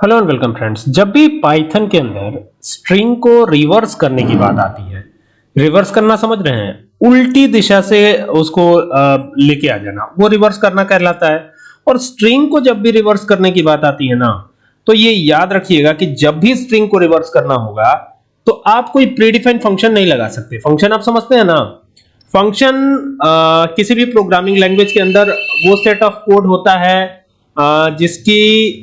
Hello and welcome friends. जब भी Python के अंदर स्ट्रिंग को रिवर्स करने की बात आती है, रिवर्स करना समझ रहे हैं, उल्टी दिशा से उसको लेके आ जाना, वो रिवर्स करना कहलाता है। और स्ट्रिंग को जब भी रिवर्स करने की बात आती है ना, तो ये याद रखिएगा कि जब भी स्ट्रिंग को रिवर्स करना होगा तो आप कोई प्रीडिफाइंड फंक्शन नहीं लगा सकते। फंक्शन आप समझते हैं ना, फंक्शन किसी भी प्रोग्रामिंग लैंग्वेज के अंदर वो सेट ऑफ कोड होता है जिसके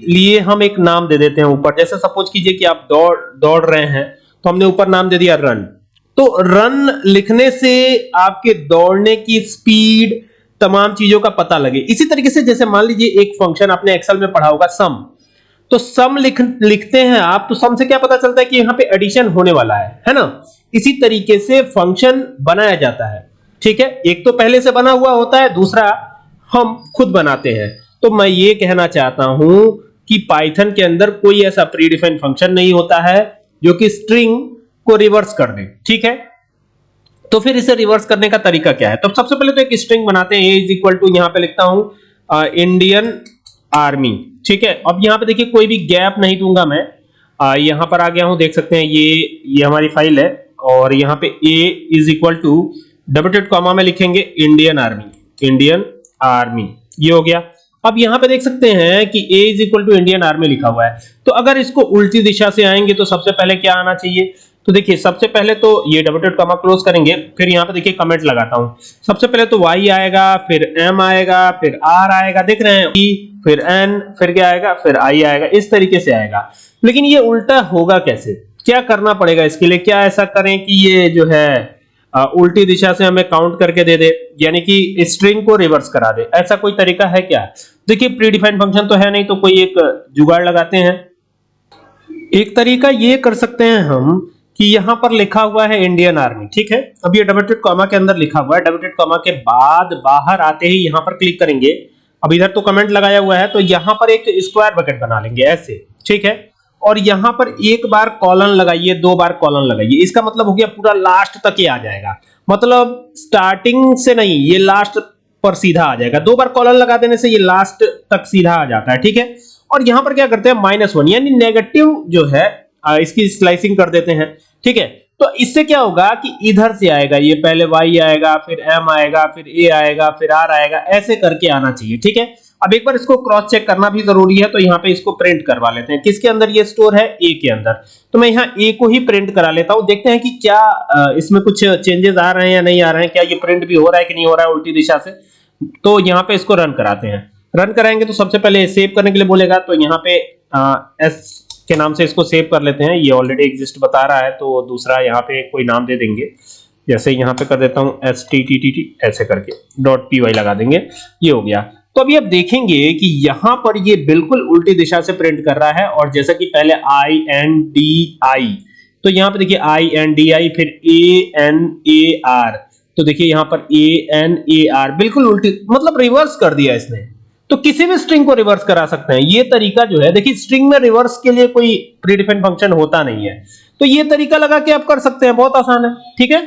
लिए हम एक नाम दे देते हैं ऊपर। जैसे सपोज कीजिए कि आप दौड़ रहे हैं, तो हमने ऊपर नाम दे दिया रन। तो रन लिखने से आपके दौड़ने की स्पीड, तमाम चीजों का पता लगे। इसी तरीके से जैसे मान लीजिए एक फंक्शन आपने एक्सेल में पढ़ा होगा सम, तो सम लिखते हैं आप, तो सम से क्या पता चलता है कि यहाँ पे एडिशन होने वाला है ना। इसी तरीके से फंक्शन बनाया जाता है, ठीक है। एक तो पहले से बना हुआ होता है, दूसरा हम खुद बनाते हैं। तो मैं ये कहना चाहता हूं कि पाइथन के अंदर कोई ऐसा प्रीडिफाइंड फंक्शन नहीं होता है जो कि स्ट्रिंग को रिवर्स कर दे, ठीक है। तो फिर इसे रिवर्स करने का तरीका क्या है? तो सबसे पहले तो एक स्ट्रिंग बनाते हैं, a इज इक्वल टू, यहां पे लिखता हूं इंडियन आर्मी, ठीक है। अब यहां पे देखिए कोई भी गैप नहीं दूंगा मैं, यहां पर आ गया हूं, देख सकते हैं ये हमारी फाइल है। और यहां पे a is equal to double dot comma में लिखेंगे इंडियन आर्मी, ये हो गया। अब यहां पे देख सकते हैं कि a is equal to Indian army लिखा हुआ है। तो अगर इसको उल्टी दिशा से आएंगे तो सबसे पहले क्या आना चाहिए? तो देखिए सबसे पहले तो ये डबल डॉट कॉमा क्लोज करेंगे, फिर यहां पे देखिए कमेंट लगाता हूं। सबसे पहले तो y आएगा, फिर m आएगा, फिर r आएगा, देख रहे हैं, e, फिर n, फिर क्या आएगा, फिर i आएगा। इस तरीके से आएगा। लेकिन ये उल्टा होगा कैसे? क्या करना पड़ेगा इसके लिए? क्या ऐसा करें कि ये जो है उल्टी दिशा से हमें काउंट करके दे दे, यानी कि स्ट्रिंग को रिवर्स करा दे? ऐसा कोई तरीका है क्या? देखिए प्रीडिफाइंड फंक्शन तो है नहीं, तो कोई एक जुगाड़ लगाते हैं। एक तरीका ये कर सकते हैं हम कि यहां पर लिखा हुआ है इंडियन आर्मी, ठीक है। अब ये डबल डॉट कॉमा के अंदर लिखा हुआ है, डबल डॉट कॉमा के बाद बाहर आते ही यहां पर क्लिक करेंगे। अब इधर तो कमेंट लगाया हुआ है, तो यहां पर एक स्क्वायर ब्रैकेट बना लेंगे ऐसे, ठीक है। और यहां पर एक बार कॉलन लगाइए, दो बार कॉलन लगाइए। इसका मतलब हो गया पूरा लास्ट तक ही आ जाएगा, मतलब स्टार्टिंग से नहीं, ये लास्ट पर सीधा आ जाएगा। दो बार कॉलन लगा देने से ये लास्ट तक सीधा आ जाता है, ठीक है। और यहां पर क्या करते हैं, -1 यानी नेगेटिव जो है इसकी स्लाइसिंग कर देते हैं, ठीक है। तो इससे क्या होगा कि इधर से आएगा, ये पहले y आएगा, फिर m आएगा, फिर a आएगा, फिर r आएगा, ऐसे करके आना चाहिए, ठीक है। अब एक बार इसको क्रॉस चेक करना भी जरूरी है, तो यहाँ पे इसको प्रिंट करवा लेते हैं। किसके अंदर ये स्टोर है? a के अंदर। तो मैं यहाँ a को ही प्रिंट करा लेता हूँ, देखते हैं कि क्या इसमें कुछ चेंजेस आ रहे हैं या नहीं आ रहे हैं, क्या ये प्रिंट भी हो रहा है कि नहीं हो रहा है उल्टी दिशा से। तो यहाँ पे इसको रन कराते हैं। रन कराएंगे तो सबसे पहले सेव करने के लिए बोलेगा, तो यहाँ पे s के नाम से इसको सेव कर लेते हैं। ये ऑलरेडी एग्जिस्ट बता रहा है, तो दूसरा यहाँ पे कोई नाम दे देंगे। जैसे यहाँ पे कर देता हूँ STTT, ऐसे करके .py लगा देंगे, ये हो गया। तो अभी आप देखेंगे कि यहाँ पर ये बिल्कुल उल्टी दिशा से प्रिंट कर रहा है। और जैसा कि पहले INDI, तो यहाँ पे देखिए INDI, फिर ANAR, तो देखिए यहाँ पर ANAR, बिल्कुल उल्टी, मतलब रिवर्स कर दिया इसने। तो किसी भी स्ट्रिंग को रिवर्स करा सकते हैं। ये तरीका जो है, देखिए स्ट्रिंग में रिवर्स के लिए कोई प्रीडिफाइंड फंक्शन होता नहीं है, तो ये तरीका लगा के आप कर सकते हैं, बहुत आसान है, ठीक है।